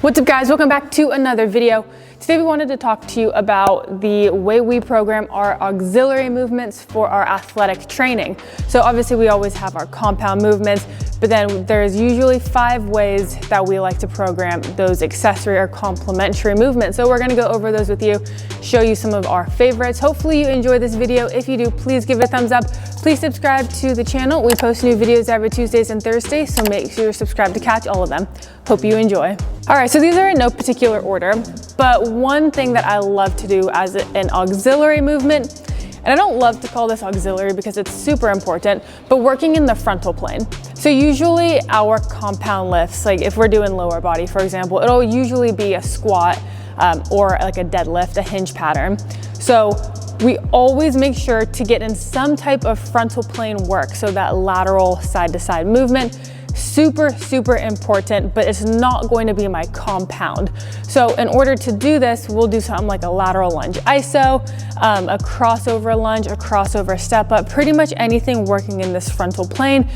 What's up guys, welcome back to another video. Today we wanted to talk to you about the way we program our auxiliary movements for our athletic training. So obviously we always have our compound movements, but then there's usually 5 ways that we like to program those accessory or complementary movements. So we're gonna go over those with you, show you some of our favorites. Hopefully you enjoy this video. If you do, please give it a thumbs up. Please subscribe to the channel. We post new videos every Tuesdays and Thursdays, so make sure you're subscribed to catch all of them. Hope you enjoy. All right, so these are in no particular order, but one thing that I love to do as an auxiliary movement, and I don't love to call this auxiliary because it's super important, but working in the frontal plane. So usually our compound lifts, like if we're doing lower body, for example, it'll usually be a squat or like a deadlift, a hinge pattern. So we always make sure to get in some type of frontal plane work. So that lateral side to side movement, super important, but it's not going to be my compound. So in order to do this, we'll do something like a lateral lunge ISO, a crossover lunge, a crossover step up, pretty much anything working in this frontal plane.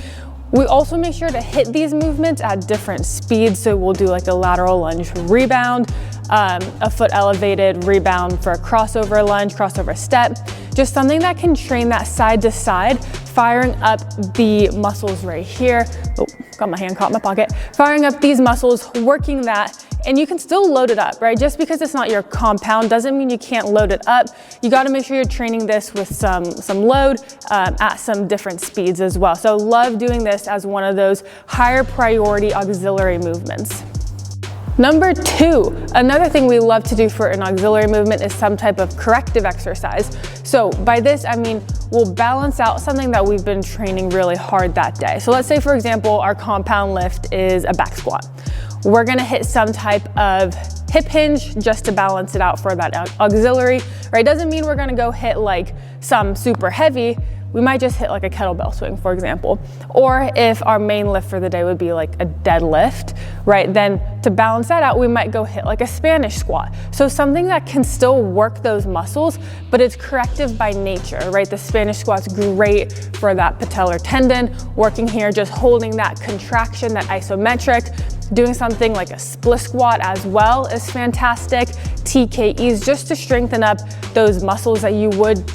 We also make sure to hit these movements at different speeds. So we'll do like a lateral lunge rebound, a foot elevated rebound for a crossover lunge, crossover step, just something that can train that side to side, firing up the muscles right here. Oh, got my hand caught in my pocket. Firing up these muscles, working that, and you can still load it up, right? Just because it's not your compound doesn't mean you can't load it up. You gotta make sure you're training this with some load at some different speeds as well. So love doing this as one of those higher priority auxiliary movements. Number 2, another thing we love to do for an auxiliary movement is some type of corrective exercise. So by this, I mean, we'll balance out something that we've been training really hard that day. So let's say, for example, our compound lift is a back squat. We're gonna hit some type of hip hinge just to balance it out for that auxiliary, right? Doesn't mean we're gonna go hit like some super heavy. We might just hit like a kettlebell swing, for example. Or if our main lift for the day would be like a deadlift, right? Then to balance that out, we might go hit like a Spanish squat. So something that can still work those muscles, but it's corrective by nature, right? The Spanish squat's great for that patellar tendon, working here, just holding that contraction, that isometric. Doing something like a split squat as well is fantastic. TKEs, just to strengthen up those muscles that you would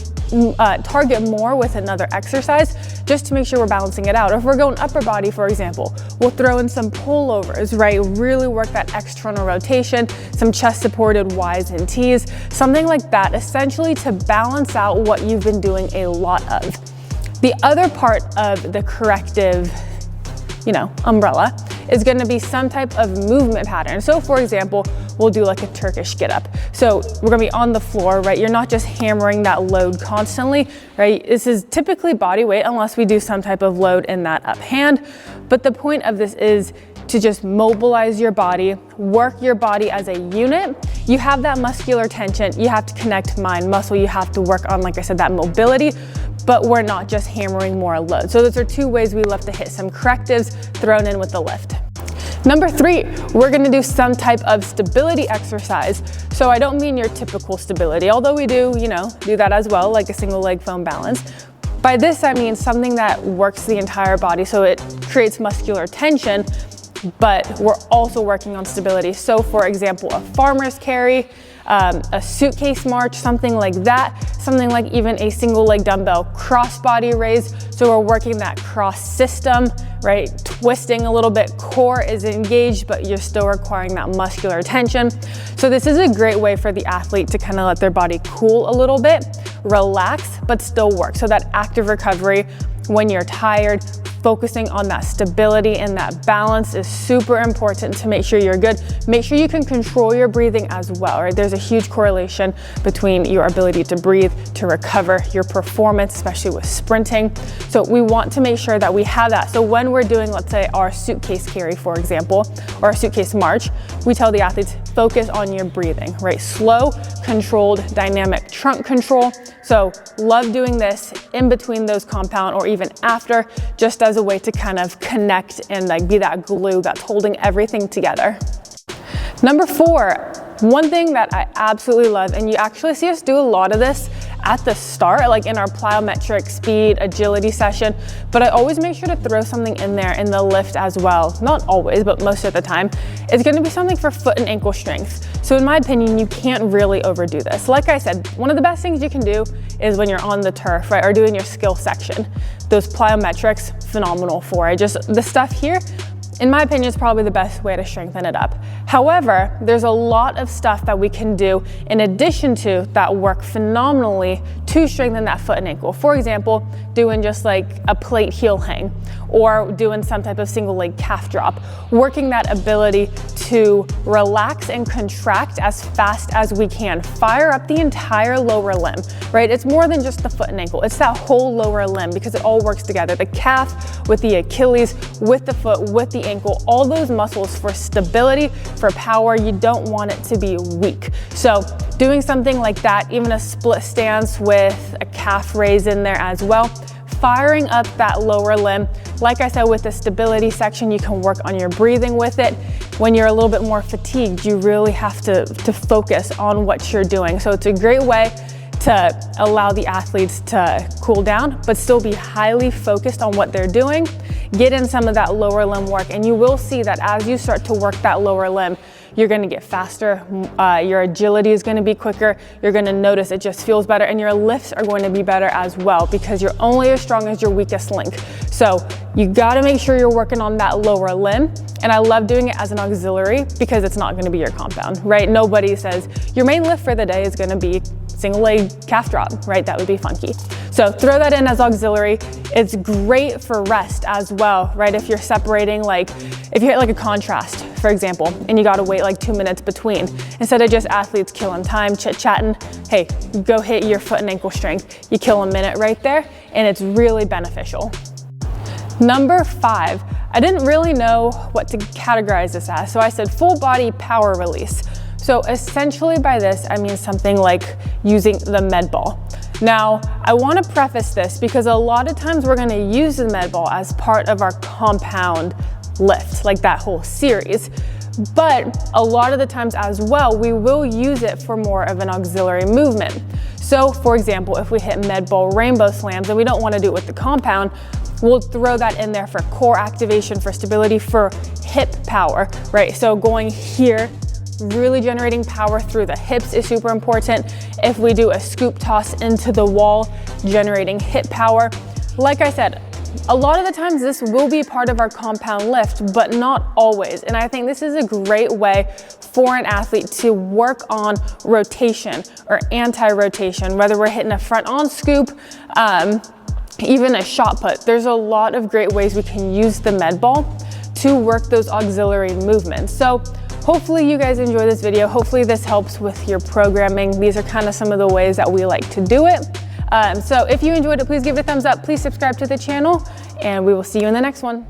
target more with another exercise, just to make sure we're balancing it out. Or if we're going upper body, for example, we'll throw in some pullovers, right? Really work that external rotation, some chest supported Ys and Ts, something like that, essentially to balance out what you've been doing a lot of. The other part of the corrective, umbrella is going to be some type of movement pattern. So for example, we'll do like a Turkish get up. So we're going to be on the floor, right? You're not just hammering that load constantly, right? This is typically body weight unless we do some type of load in that up hand. But the point of this is to just mobilize your body, work your body as a unit. You have that muscular tension. You have to connect mind, muscle. You have to work on, like I said, that mobility, but we're not just hammering more load. So those are 2 ways we love to hit some correctives thrown in with the lift. Number 3, we're gonna do some type of stability exercise. So I don't mean your typical stability, although we do that as well, like a single leg foam balance. By this, I mean something that works the entire body, so it creates muscular tension, but we're also working on stability. So for example, a farmer's carry, a suitcase march, something like that, something like even a single leg dumbbell cross body raise. So we're working that cross system, right? Twisting a little bit, core is engaged, but you're still requiring that muscular tension. So this is a great way for the athlete to kind of let their body cool a little bit, relax, but still work. So that active recovery when you're tired, focusing on that stability and that balance is super important to make sure you're good. Make sure you can control your breathing as well, right? There's a huge correlation between your ability to breathe, to recover, your performance, especially with sprinting. So we want to make sure that we have that. So when we're doing, let's say, our suitcase carry, for example, or a suitcase march, we tell the athletes, focus on your breathing, right? Slow, controlled, dynamic trunk control. So love doing this in between those compound or even after, just as a way to kind of connect and like be that glue that's holding everything together. Number 4, one thing that I absolutely love, and you actually see us do a lot of this at the start, like in our plyometric speed agility session, but I always make sure to throw something in there in the lift as well. Not always, but most of the time. It's gonna be something for foot and ankle strength. So in my opinion, you can't really overdo this. Like I said, one of the best things you can do is when you're on the turf, right, or doing your skill section. Those plyometrics, phenomenal for it. Just the stuff here, in my opinion, is probably the best way to strengthen it up. However, there's a lot of stuff that we can do in addition to that work phenomenally to strengthen that foot and ankle. For example, doing just like a plate heel hang, or doing some type of single leg calf drop, working that ability to relax and contract as fast as we can. Fire up the entire lower limb, right? It's more than just the foot and ankle, it's that whole lower limb because it all works together. The calf with the Achilles, with the foot, with the ankle, all those muscles for stability, for power. You don't want it to be weak. So doing something like that, even a split stance with a calf raise in there as well, firing up that lower limb. Like I said, with the stability section, you can work on your breathing with it. When you're a little bit more fatigued, you really have to focus on what you're doing. So it's a great way to allow the athletes to cool down, but still be highly focused on what they're doing. Get in some of that lower limb work, and you will see that as you start to work that lower limb, you're gonna get faster, your agility is gonna be quicker, you're gonna notice it just feels better, and your lifts are going to be better as well because you're only as strong as your weakest link. So you gotta make sure you're working on that lower limb, and I love doing it as an auxiliary because it's not gonna be your compound, right? Nobody says your main lift for the day is gonna be single leg calf drop, right? That would be funky. So throw that in as auxiliary. It's great for rest as well, right? If you're separating, like if you hit like a contrast, for example, and you gotta wait like 2 minutes between, instead of just athletes killing time, chit-chatting, hey, go hit your foot and ankle strength. You kill a minute right there, and it's really beneficial. Number 5, I didn't really know what to categorize this as, so I said full body power release. So essentially by this, I mean something like using the med ball. Now, I want to preface this because a lot of times we're going to use the med ball as part of our compound lift, like that whole series. But a lot of the times as well, we will use it for more of an auxiliary movement. So for example, if we hit med ball rainbow slams and we don't want to do it with the compound, we'll throw that in there for core activation, for stability, for hip power, right? So going here, really generating power through the hips is super important. If we do a scoop toss into the wall, generating hip power. Like I said, a lot of the times this will be part of our compound lift, but not always. And I think this is a great way for an athlete to work on rotation or anti-rotation, whether we're hitting a front on scoop, even a shot put. There's a lot of great ways we can use the med ball to work those auxiliary movements. So hopefully you guys enjoy this video. Hopefully this helps with your programming. These are kind of some of the ways that we like to do it. So if you enjoyed it, please give it a thumbs up. Please subscribe to the channel, and we will see you in the next one.